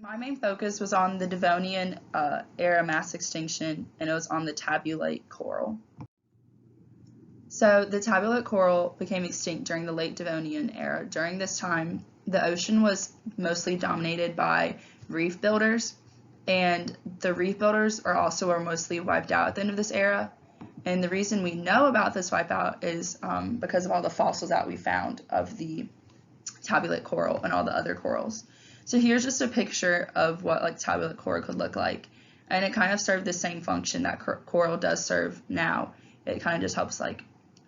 My main focus was on the Devonian era mass extinction, and it was on the Tabulate coral. So the Tabulate coral became extinct during the late Devonian era. During this time, the ocean was mostly dominated by reef builders, and the reef builders were mostly wiped out at the end of this era. And the reason we know about this wipeout is because of all the fossils that we found of the Tabulate coral and all the other corals. So here's just a picture of what Tabulate coral could look like, and it kind of served the same function that coral does serve now. It kind of just helps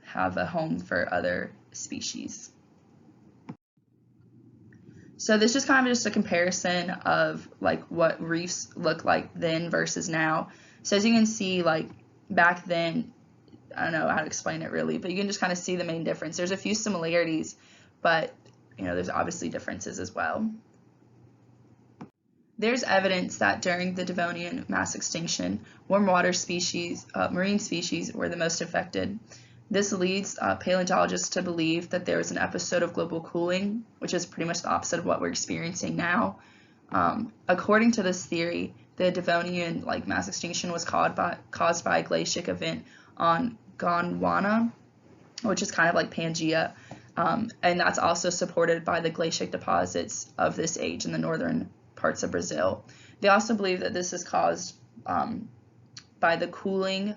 have a home for other species. So this is kind of just a comparison of what reefs look like then versus now. So as you can see, back then, I don't know how to explain it really, but you can just kind of see the main difference. There's a few similarities, but there's obviously differences as well. There's evidence that during the Devonian mass extinction, warm water species, marine species were the most affected. This leads paleontologists to believe that there was an episode of global cooling, which is pretty much the opposite of what we're experiencing now. According to this theory, the Devonian mass extinction was caused by a glacial event on Gondwana, which is kind of like Pangea, and that's also supported by the glacial deposits of this age in the northern parts of Brazil. They also believe that this is caused by the cooling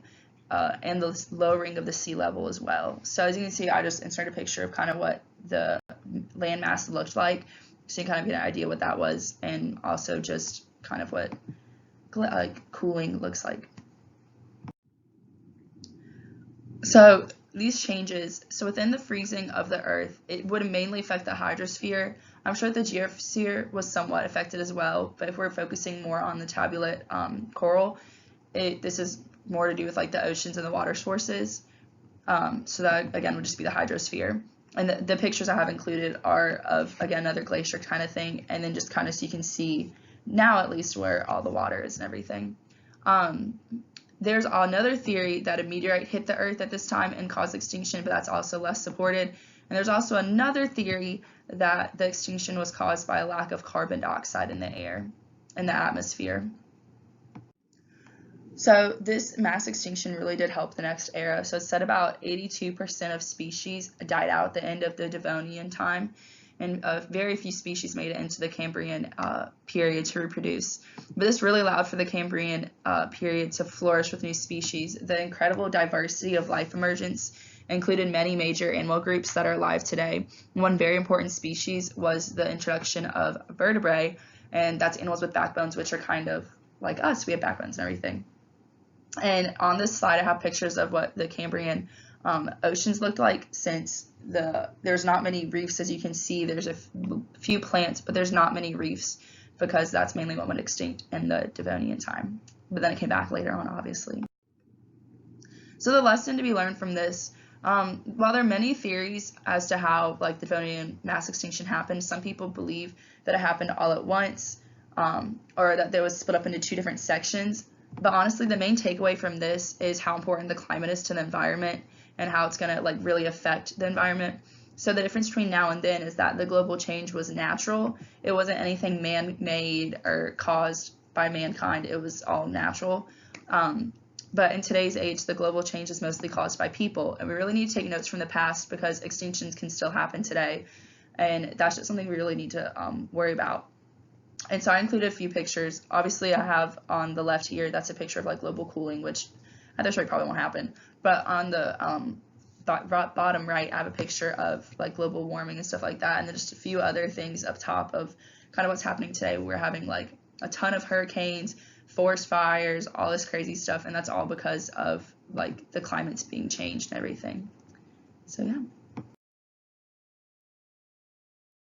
and the lowering of the sea level as well. So as you can see, I just inserted a picture of kind of what the landmass looked like, so you can kind of get an idea what that was, and also just kind of what cooling looks like. So these changes, so within the freezing of the Earth, it would mainly affect the hydrosphere. I'm sure the geosphere was somewhat affected as well, but if we're focusing more on the Tabulate coral, this is more to do with the oceans and the water sources. So that again would just be the hydrosphere. And the pictures I have included are of, again, another glacier kind of thing, and then just kind of so you can see now at least where all the water is and everything. There's another theory that a meteorite hit the Earth at this time and caused extinction, but that's also less supported. And there's also another theory that the extinction was caused by a lack of carbon dioxide in the air, in the atmosphere. So this mass extinction really did help the next era. So it said about 82% of species died out at the end of the Devonian time, and very few species made it into the Cambrian period to reproduce. But this really allowed for the Cambrian period to flourish with new species. The incredible diversity of life emergence included many major animal groups that are alive today. One very important species was the introduction of vertebrae, and that's animals with backbones, which are kind of like us. We have backbones and everything. And on this slide, I have pictures of what the Cambrian oceans looked like, since there's not many reefs. As you can see, there's a few plants, but there's not many reefs because that's mainly what went extinct in the Devonian time. But then it came back later on, obviously. So the lesson to be learned from this, while there are many theories as to how the Devonian mass extinction happened, some people believe that it happened all at once, or that it was split up into two different sections. But honestly, the main takeaway from this is how important the climate is to the environment and how it's going to really affect the environment. So the difference between now and then is that the global change was natural. It wasn't anything man-made or caused by mankind. It was all natural. But in today's age, the global change is mostly caused by people. And we really need to take notes from the past because extinctions can still happen today. And that's just something we really need to worry about. And so I included a few pictures. Obviously, I have on the left here, that's a picture of global cooling, which at this rate probably won't happen. But on the bottom right, I have a picture of global warming and stuff like that. And then just a few other things up top of kind of what's happening today. We're having a ton of hurricanes, forest fires, all this crazy stuff. And that's all because of the climate's being changed and everything. So yeah.